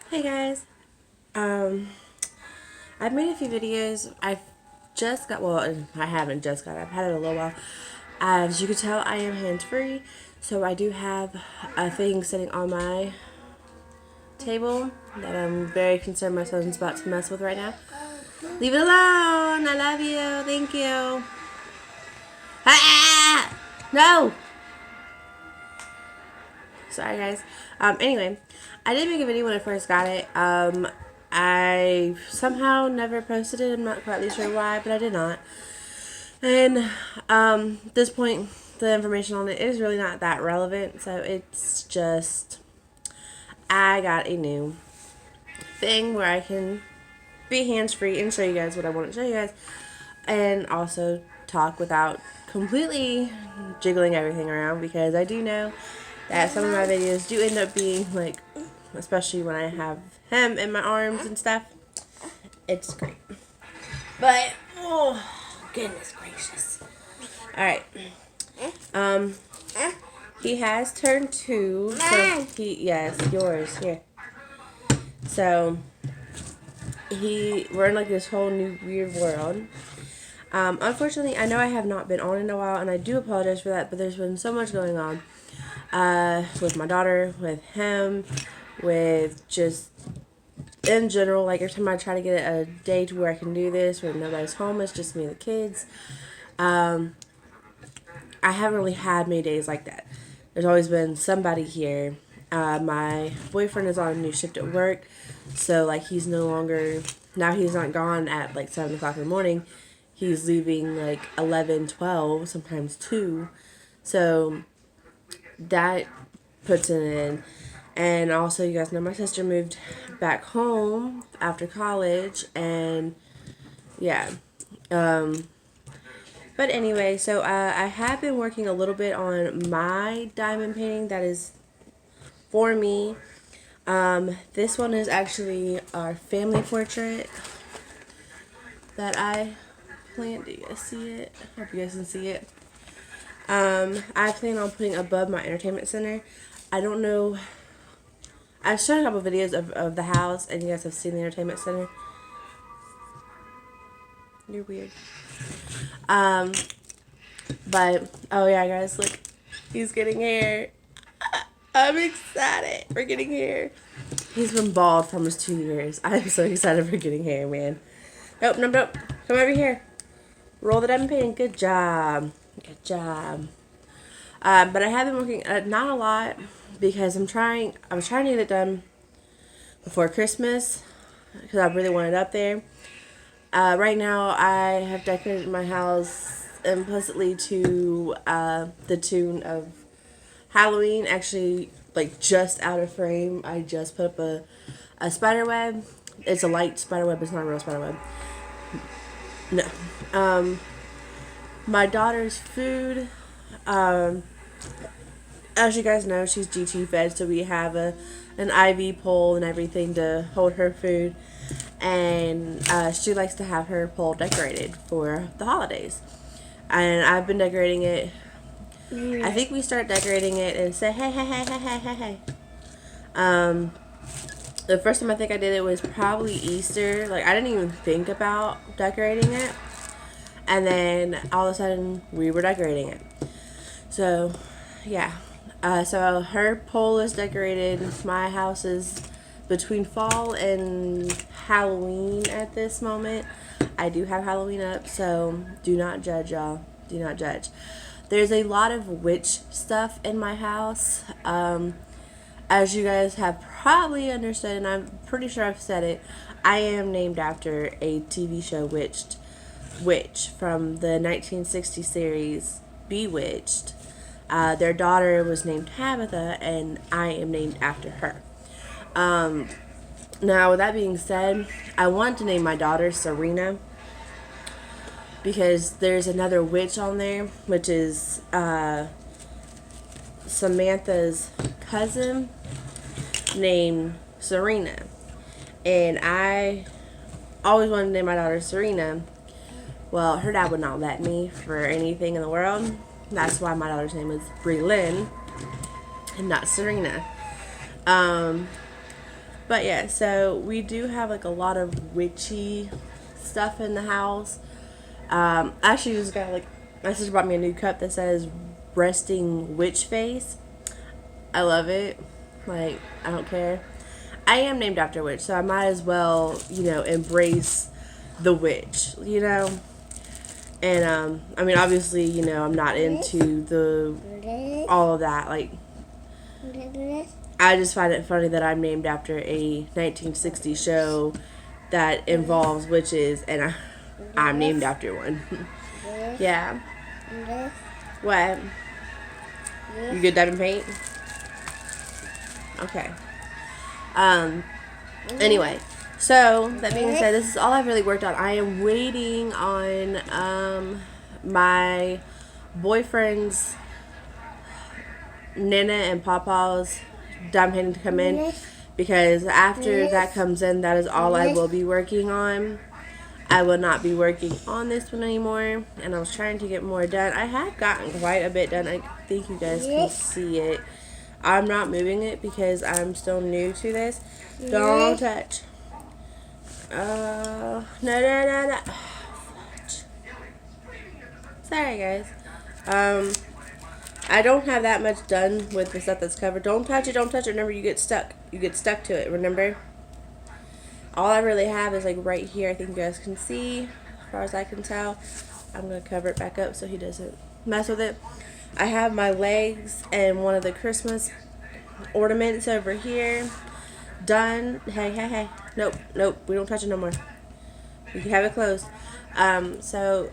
Hey guys, um, I've made a few videos. I've just got, well, I haven't just got, I've had it a little while. As you can tell, I am hands-free, so I do have a thing sitting on my table that I'm very concerned my son's about to mess with right now. Leave it alone! I love you! Thank you! Ah! No! Sorry guys. Anyway, I did make a video when I first got it. I somehow never posted it. I'm not quite sure why, but I did not. And at this point, the information on it is really not that relevant. So it's just I got a new thing where I can be hands free and show you guys what I want to show you guys, and also talk without completely jiggling everything around, because I do know that some of my videos do end up being like, especially when I have him in my arms and stuff, it's great. But oh goodness gracious. Alright. He has turned 2. So yes, yours. Here. So we're in like this whole new weird world. Unfortunately, I know I have not been on in a while, and I do apologize for that, but there's been so much going on. With my daughter, with him, with just in general, like every time I try to get a day to where I can do this, where nobody's home, it's just me and the kids. I haven't really had many days like that. There's always been somebody here. My boyfriend is on a new shift at work, so like he's no longer, now he's not gone at like 7 o'clock in the morning. He's leaving like 11, 12, sometimes 2. So that puts it in. And also, you guys know my sister moved back home after college, and yeah. But anyway, so I have been working a little bit on my diamond painting that is for me. This one is actually our family portrait that I planned. Do you guys see it? I hope you guys can see it. I plan on putting above my entertainment center. I don't know. I've shown a couple videos of the house, and you guys have seen the entertainment center. You're weird. But, oh yeah, guys, look. He's getting hair. I'm excited for getting hair. He's been bald for almost 2 years. I'm so excited for getting hair, man. Nope, nope, nope. Come over here. Roll the diamond painting. Good job. Good job. But I have been working, not a lot, because I was trying to get it done before Christmas, because I really want it up there. Right now, I have decorated my house implicitly to the tune of Halloween. Actually, like just out of frame, I just put up a spider web. It's a light spider web. It's not a real spider web. No. My daughter's food. As you guys know, she's GT fed, so we have an IV pole and everything to hold her food. And she likes to have her pole decorated for the holidays. And I've been decorating it. I think we start decorating it and say, hey, hey, hey, hey, hey, hey, hey. The first time I think I did it was probably Easter. Like, I didn't even think about decorating it. And then all of a sudden, we were decorating it. So, yeah. So her pole is decorated. My house is between fall and Halloween at this moment. I do have Halloween up, so do not judge, y'all. Do not judge. There's a lot of witch stuff in my house. As you guys have probably understood, and I'm pretty sure I've said it, I am named after a TV show, Witch, from the 1960 series Bewitched. Their daughter was named Tabitha, and I am named after her. Now, with that being said, I want to name my daughter Serena, because there's another witch on there, which is Samantha's cousin named Serena. And I always wanted to name my daughter Serena. Well, her dad would not let me for anything in the world. That's why my daughter's name is Bree Lynn and not Serena. But yeah, so we do have like a lot of witchy stuff in the house. Actually, just got like my sister brought me a new cup that says "Resting Witch Face." I love it. Like, I don't care. I am named after a witch, so I might as well, embrace the witch, And I mean, obviously, I'm not into the all of that. Like, I just find it funny that I'm named after a 1960s show that involves witches, and I'm named after one. Yeah. What? You good dabbing paint? Okay. Anyway, so that being said, this is all I've really worked on. I am waiting on my boyfriend's Nana and Papa's dime painting to come in, because after that comes in, that is all I will be working on. I will not be working on this one anymore, and I was trying to get more done. I have gotten quite a bit done. I think you guys can see it. I'm not moving it because I'm still new to this. Don't touch. No. Sorry, guys. I don't have that much done with the stuff that's covered. Don't touch it. Don't touch it. Remember, you get stuck. You get stuck to it. Remember? All I really have is like right here. I think you guys can see, as far as I can tell. I'm going to cover it back up so he doesn't mess with it. I have my legs and one of the Christmas ornaments over here done. Hey. Nope. We don't touch it no more. You can have it closed. So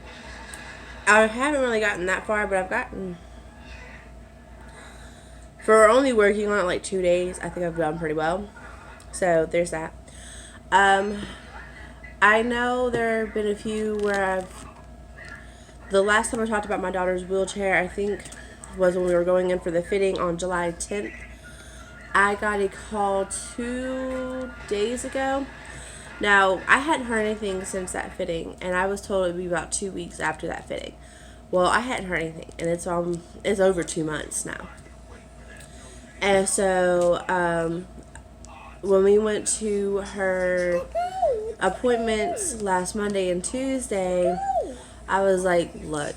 I haven't really gotten that far, but I've gotten, for only working on it like 2 days, I think I've done pretty well. So there's that. I know there have been a few where the last time I talked about my daughter's wheelchair, I think, was when we were going in for the fitting on July 10th. I got a call 2 days ago. Now, I hadn't heard anything since that fitting, and I was told it would be about 2 weeks after that fitting. Well, I hadn't heard anything, and it's over 2 months now. And so, when we went to her appointments last Monday and Tuesday, I was like, look,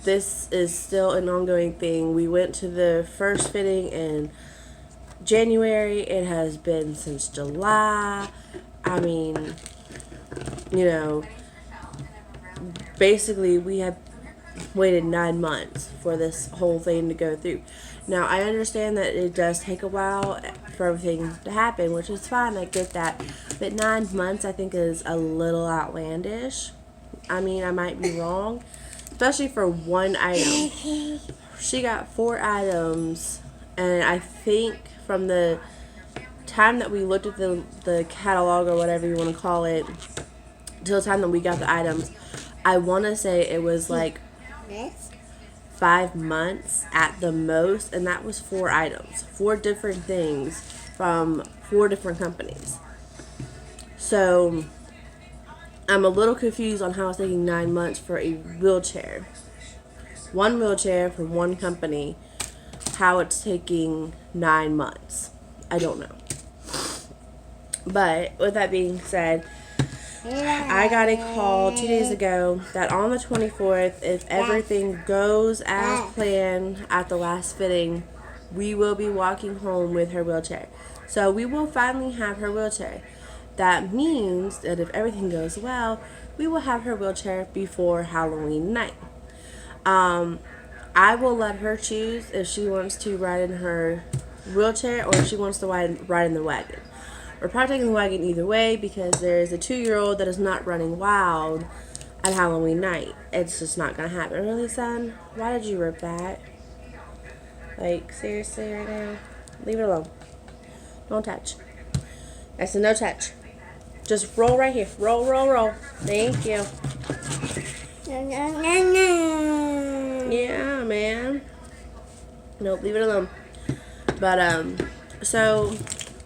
this is still an ongoing thing. We went to the first fitting in January. It has been since July. I mean, basically we have waited 9 months for this whole thing to go through. Now, I understand that it does take a while for everything to happen, which is fine. I get that. But 9 months, I think, is a little outlandish. I mean, I might be wrong, especially for one item. She got 4 items, and I think from the time that we looked at the catalog, or whatever you want to call it, till the time that we got the items, I want to say it was like 5 months at the most, and that was 4 items, 4 different things from 4 different companies. So I'm a little confused on how it's taking 9 months for a wheelchair. One wheelchair from one company, how it's taking 9 months. I don't know. But with that being said, I got a call 2 days ago that on the 24th, if everything goes as planned at the last fitting, we will be walking home with her wheelchair. So we will finally have her wheelchair. That means that if everything goes well, we will have her wheelchair before Halloween night. I will let her choose if she wants to ride in her wheelchair or if she wants to ride in the wagon. We're probably taking the wagon either way because there is a 2-year-old that is not running wild at Halloween night. It's just not going to happen. Really, son? Why did you rip that? Like, seriously right now? Leave it alone. Don't touch. I said no touch. Just roll right here. Roll. Thank you. Yeah, man. Nope, leave it alone. But, so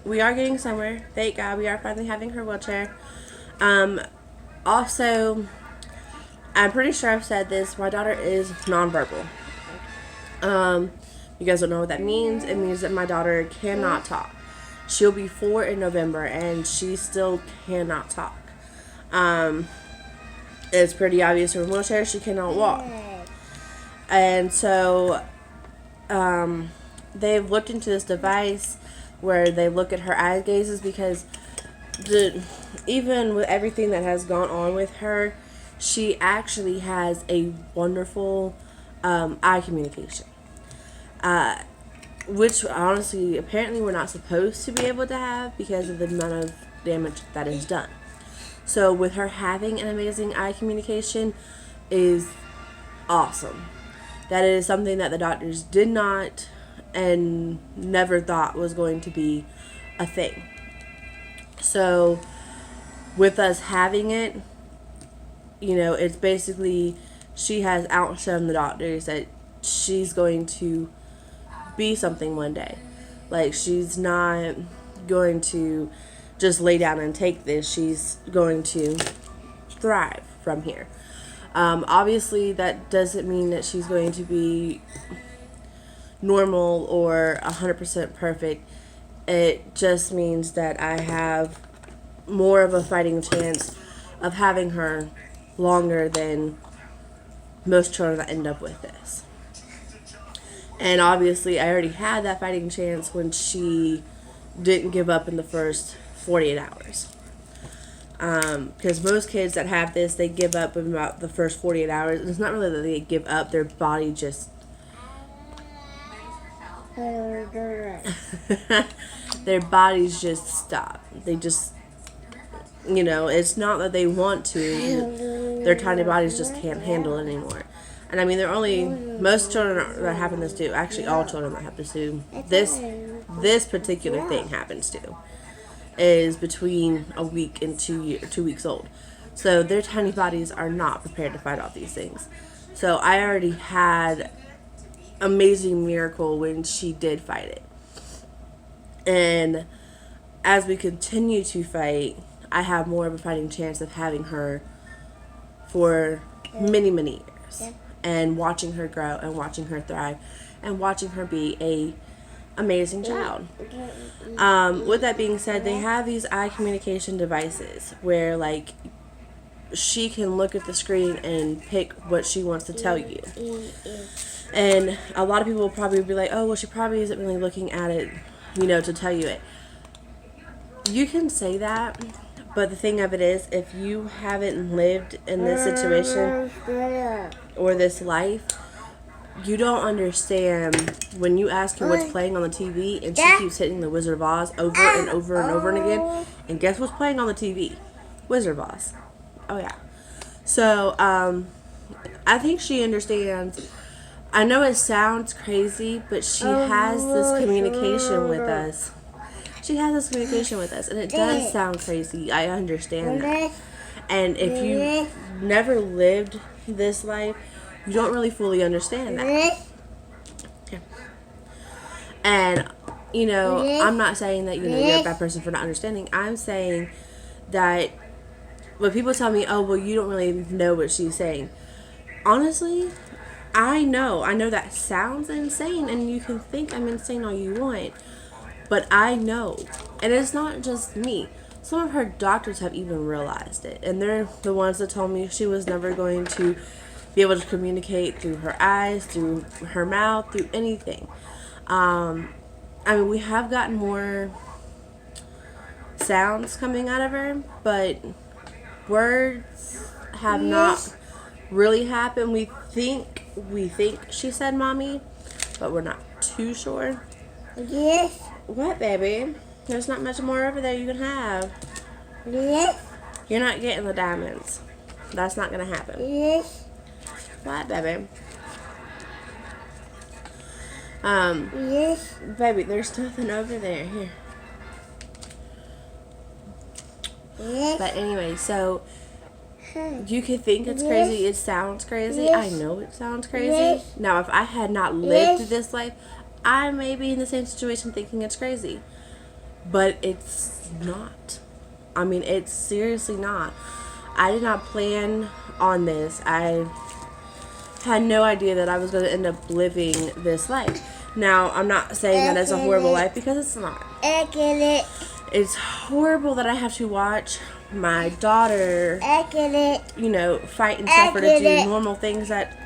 we are getting somewhere. Thank God we are finally having her wheelchair. Also, I'm pretty sure I've said this. My daughter is nonverbal. You guys don't know what that means. It means that my daughter cannot talk. She'll be 4 in November, and she still cannot talk. It's pretty obvious from wheelchair she cannot walk. And so they've looked into this device where they look at her eye gazes, because even with everything that has gone on with her, she actually has a wonderful eye communication. Which honestly, apparently, we're not supposed to be able to have because of the amount of damage that is done. So with her having an amazing eye communication is awesome. That is something that the doctors did not and never thought was going to be a thing. So with us having it, it's basically, she has outshone the doctors that she's going to be something one day. Like, she's not going to just lay down and take this. She's going to thrive from here. Obviously, that doesn't mean that she's going to be normal or 100% perfect. It just means that I have more of a fighting chance of having her longer than most children that end up with this. And obviously, I already had that fighting chance when she didn't give up in the first 48 hours. Because most kids that have this, they give up in about the first 48 hours. And it's not really that they give up, their body just... their bodies just stop. They just... it's not that they want to. Their tiny bodies just can't handle it anymore. And I mean, most children that happen this to, actually all children that have this to, this particular thing happens to, is between a week and 2 weeks old. So their tiny bodies are not prepared to fight off these things. So I already had amazing miracle when she did fight it. And as we continue to fight, I have more of a fighting chance of having her for many, many years. And watching her grow and watching her thrive and watching her be a amazing child. With that being said, they have these eye communication devices where, like, she can look at the screen and pick what she wants to tell you. And a lot of people will probably be like, oh, well, she probably isn't really looking at it, to tell you it. You can say that, but the thing of it is, if you haven't lived in this situation or this life, you don't understand when you ask her what's playing on the TV and she keeps hitting the Wizard of Oz over and over and over and again. And guess what's playing on the TV? Wizard of Oz. Oh, yeah. So, I think she understands. I know it sounds crazy, but she has this communication with us. She has this communication with us, and it does sound crazy. I understand that. And if you never lived this life, you don't really fully understand that. Yeah. And, I'm not saying that, you're a bad person for not understanding. I'm saying that when people tell me, oh, well, you don't really know what she's saying. Honestly, I know that sounds insane, and you can think I'm insane all you want. But I know. And it's not just me. Some of her doctors have even realized it. And they're the ones that told me she was never going to be able to communicate through her eyes, through her mouth, through anything. We have gotten more sounds coming out of her, but words have not really happened. We think she said mommy, but we're not too sure. Yes. What, baby? There's not much more over there you can have. Yes. You're not getting the diamonds. That's not going to happen. Yes. What, baby? Yes. Baby, there's nothing over there. Here. Yes. But anyway, so you could think it's crazy. It sounds crazy. I know it sounds crazy. Now, if I had not lived this life, I may be in the same situation thinking it's crazy. But it's not. It's seriously not. I did not plan on this. I had no idea that I was going to end up living this life. Now, I'm not saying that it's a horrible life because it's not. I get it. It's horrible that I have to watch my daughter, I get it. you know, fight and suffer to do normal things that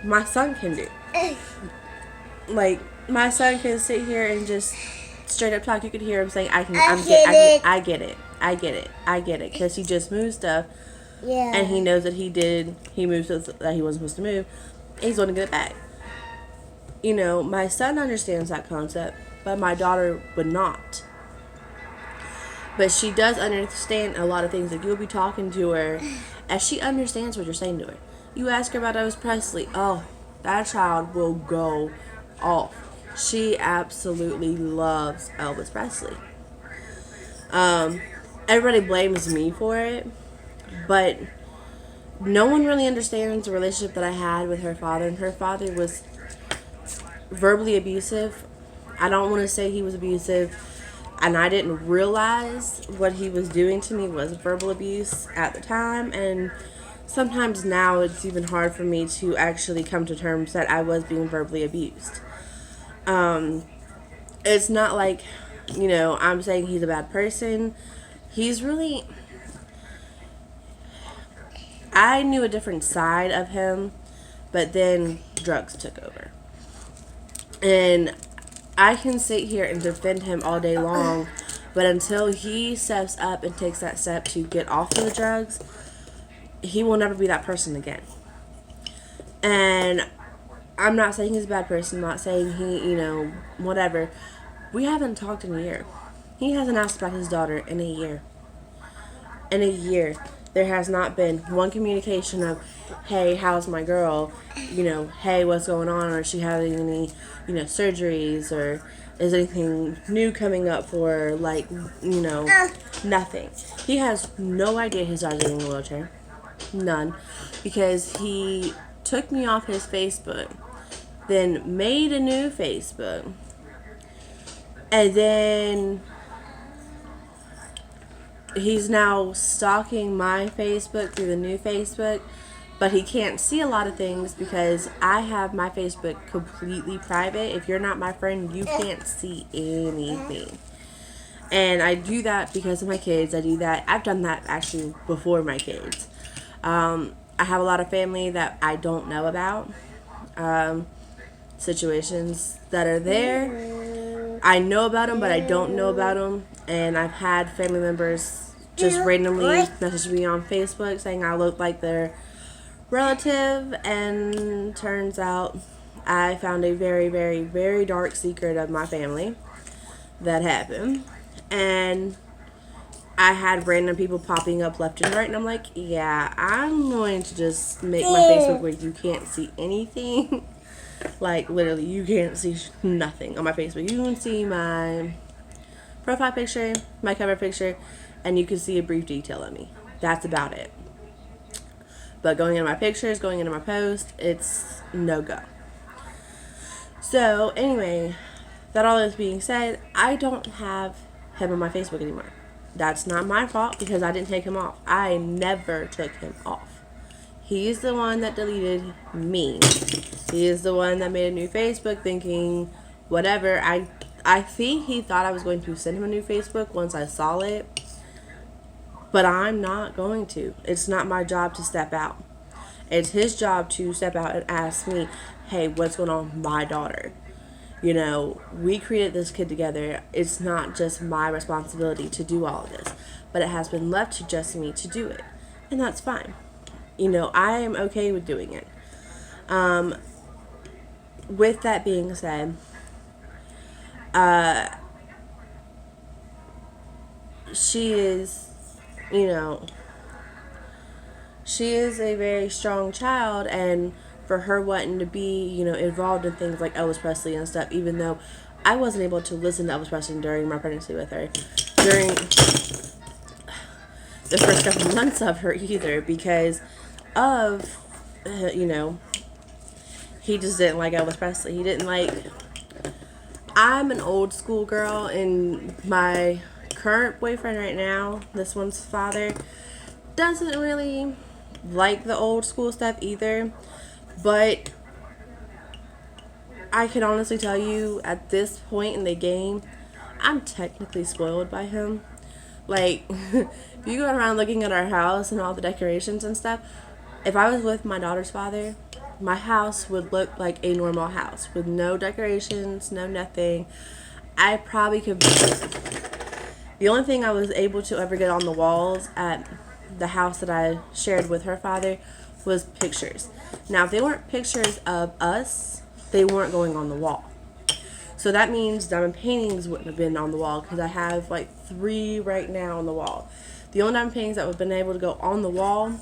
my son can do. Like, my son can sit here and just straight up talk. You could hear him saying, I get it. Because he just moved stuff. Yeah. And he knows that he moved stuff that he wasn't supposed to move. And he's going to get it back. You know, my son understands that concept, but my daughter would not. But she does understand a lot of things. Like, you'll be talking to her, and she understands what you're saying to her. You ask her about Elvis Presley. Oh, that child will go off. She absolutely loves Elvis Presley. Everybody blames me for it, but no one really understands the relationship that I had with her father. And her father was verbally abusive. I don't want to say he was abusive, and I didn't realize what he was doing to me was verbal abuse at the time. And sometimes now it's even hard for me to actually come to terms that I was being verbally abused. It's not like, you know, I'm saying he's a bad person. He's really... I knew a different side of him, but then drugs took over. And I can sit here and defend him all day long, but until he steps up and takes that step to get off of the drugs, he will never be that person again. And I'm not saying he's a bad person. I'm not saying he, you know, whatever. We haven't talked in a year. He hasn't asked about his daughter in a year. In a year. There has not been one communication of, hey, how's my girl? You know, hey, what's going on? Or is she having any, you know, surgeries? Or is anything new coming up for her? Like, you know, nothing. He has no idea his daughter's in a wheelchair. None. Because he took me off his Facebook, then made a new Facebook, and then he's now stalking my Facebook through the new Facebook, but he can't see a lot of things because I have my Facebook completely private. If you're not my friend, you can't see anything. And I do that because of my kids. I do that. I've done that actually before my kids. I have a lot of family that I don't know about. Situations that are there. I know about them, but I don't know about them. And I've had family members just randomly message me on Facebook saying I look like their relative, and turns out I found a very, very, very dark secret of my family that happened. And I had random people popping up left and right, and I'm like, yeah, I'm going to just make my Facebook where you can't see anything. Like, literally, you can't see nothing on my Facebook. You can see my profile picture, my cover picture, and you can see a brief detail of me. That's about it. But going into my pictures, going into my post, it's no go. So, anyway, that all is being said, I don't have him on my Facebook anymore. That's not my fault because I didn't take him off. I never took him off. He's the one that deleted me. He is the one that made a new Facebook thinking whatever. I think he thought I was going to send him a new Facebook once I saw it. But I'm not going to. It's not my job to step out. It's his job to step out and ask me, hey, what's going on with my daughter? You know, we created this kid together. It's not just my responsibility to do all of this. But it has been left to just me to do it. And that's fine. You know, I am okay with doing it. With that being said, she is, you know, she is a very strong child, and for her wanting to be, you know, involved in things like Elvis Presley and stuff, even though I wasn't able to listen to Elvis Presley during my pregnancy with her, during the first couple months of her either, because of, you know, he just didn't like Elvis Presley. He didn't like... I'm an old school girl, and my current boyfriend right now, this one's father, doesn't really like the old school stuff either. But I can honestly tell you at this point in the game, I'm technically spoiled by him. Like, if you go around looking at our house and all the decorations and stuff, if I was with my daughter's father, my house would look like a normal house with no decorations, no nothing. I probably could. The only thing I was able to ever get on the walls at the house that I shared with her father was pictures. Now, if they weren't pictures of us, they weren't going on the wall. So that means diamond paintings wouldn't have been on the wall because I have like 3 right now on the wall. The only diamond paintings that would have been able to go on the wall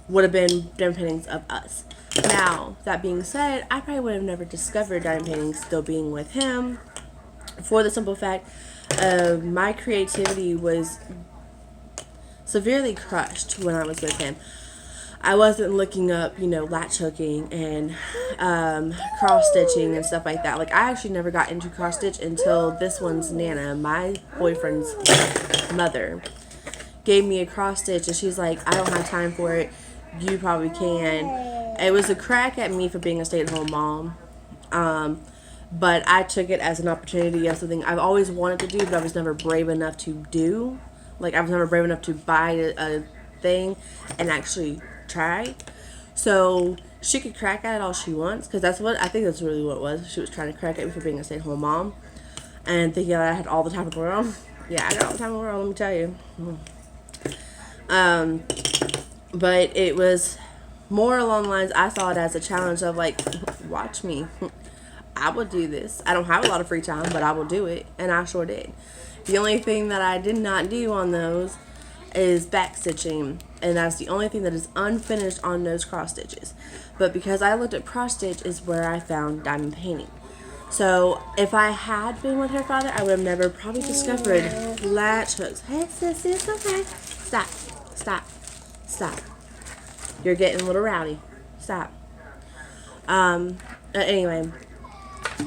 would have been diamond paintings of us. Now, that being said, I probably would have never discovered diamond paintings still being with him for the simple fact my creativity was severely crushed when I was with him. I wasn't looking up, latch hooking and cross stitching and stuff like that. Like, I actually never got into cross stitch until this one's Nana, my boyfriend's mother, gave me a cross stitch, and she's like, I don't have time for it. You probably can. It was a crack at me for being a stay-at-home mom. But I took it as an opportunity of something I've always wanted to do, but I was never brave enough to do. Like, I was never brave enough to buy a thing and actually try. So she could crack at it all she wants, because that's really what it was. She was trying to crack at me for being a stay-at-home mom and thinking that I had all the time in the world. Yeah, I got all the time in the world, let me tell you. But it was more along the lines, I saw it as a challenge of like, watch me. I will do this. I don't have a lot of free time, but I will do it, and I sure did. The only thing that I did not do on those is back stitching, and that's the only thing that is unfinished on those cross stitches. But because I looked at cross stitch is where I found diamond painting. So if I had been with her father, I would have never probably discovered latch hooks. Hey, sissy, it's okay. Stop. You're getting a little rowdy. Stop. Anyway.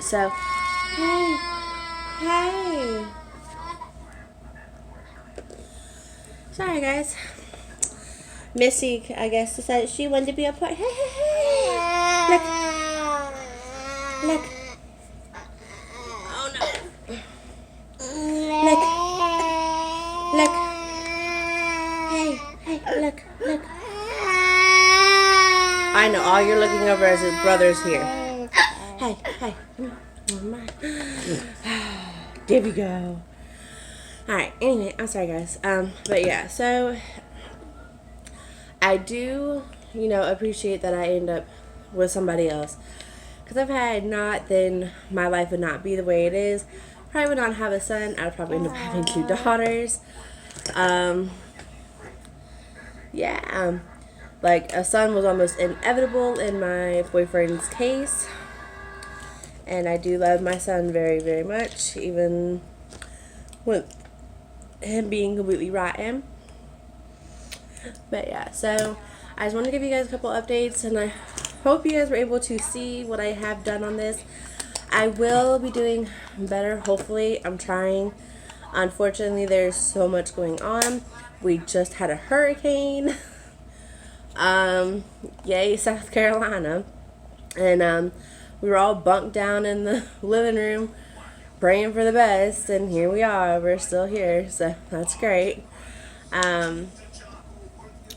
So, hey. Sorry, guys. Missy, I guess, decided she wanted to be a part. Hey. Look. Oh, no. Look. Hey, look. I know, all you're looking over is his brother's here. Hey. There we go. Alright, anyway, I'm sorry, guys. But yeah, so I do, appreciate that I end up with somebody else. Because if I had not, then my life would not be the way it is. Probably would not have a son. I'd probably end up having 2 daughters. Like, a son was almost inevitable in my boyfriend's case. And I do love my son very, very much, even with him being completely rotten. But yeah, so I just want to give you guys a couple updates, and I hope you guys were able to see what I have done on this. I will be doing better, hopefully. I'm trying. Unfortunately, there's so much going on. We just had a hurricane. Yay, South Carolina. And we were all bunked down in the living room praying for the best, and here we are. We're still here, so that's great.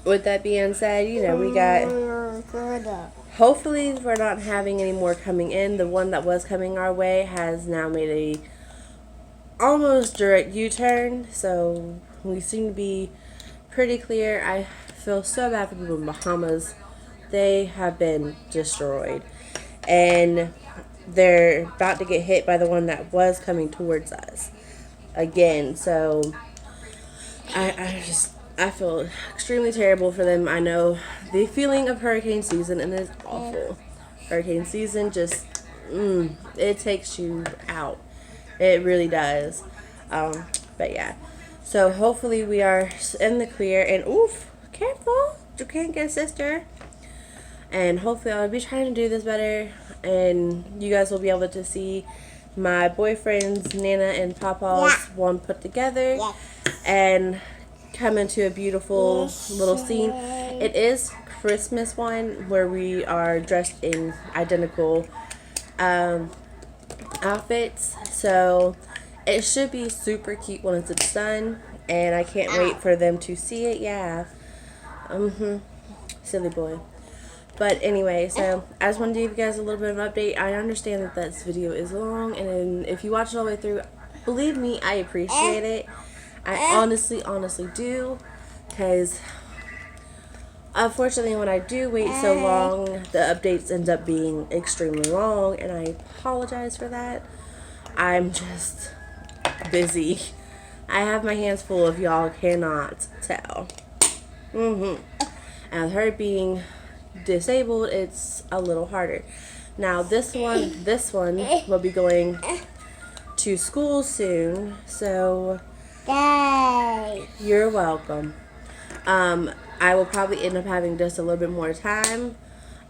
With that being said, we got, hopefully we're not having any more coming in. The one that was coming our way has now made a almost direct U-turn, so we seem to be pretty clear. I feel so bad for people in Bahamas. They have been destroyed, and they're about to get hit by the one that was coming towards us again. So I feel extremely terrible for them. I know the feeling of hurricane season, and it's awful. Hurricane season just, it takes you out. It really does. But yeah. So hopefully we are in the clear, and careful. You can't get sister. And hopefully I'll be trying to do this better, and you guys will be able to see my boyfriend's Nana and Papa's one put together and come into a beautiful little scene. It is Christmas one where we are dressed in identical outfits. So it should be super cute once it's done, and I can't wait for them to see it. Yeah. Silly boy. But anyway, so I just want to give you guys a little bit of an update. I understand that this video is long, and if you watch it all the way through, believe me, I appreciate it. I honestly do, because unfortunately, when I do wait so long, the updates end up being extremely long, and I apologize for that. I'm just busy. I have my hands full, if y'all cannot tell. And with her being disabled, it's a little harder. Now this one will be going to school soon, so Yay. you're welcome. I will probably end up having just a little bit more time.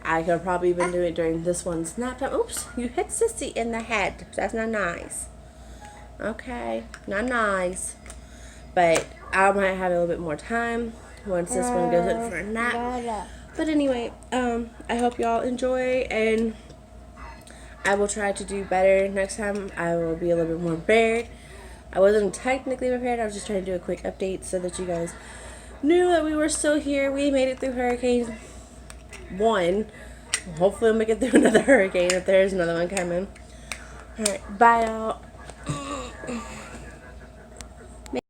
I could probably even do it during this one's nap time. Oops, you hit Sissy in the head. That's not nice. Okay, not nice. But I might have a little bit more time once this one goes in for a nap. But anyway, I hope y'all enjoy, and I will try to do better next time. I will be a little bit more prepared. I wasn't technically prepared. I was just trying to do a quick update so that you guys knew that we were still here. We made it through Hurricane 1. Hopefully we'll make it through another hurricane if there is another one coming. Alright, bye y'all.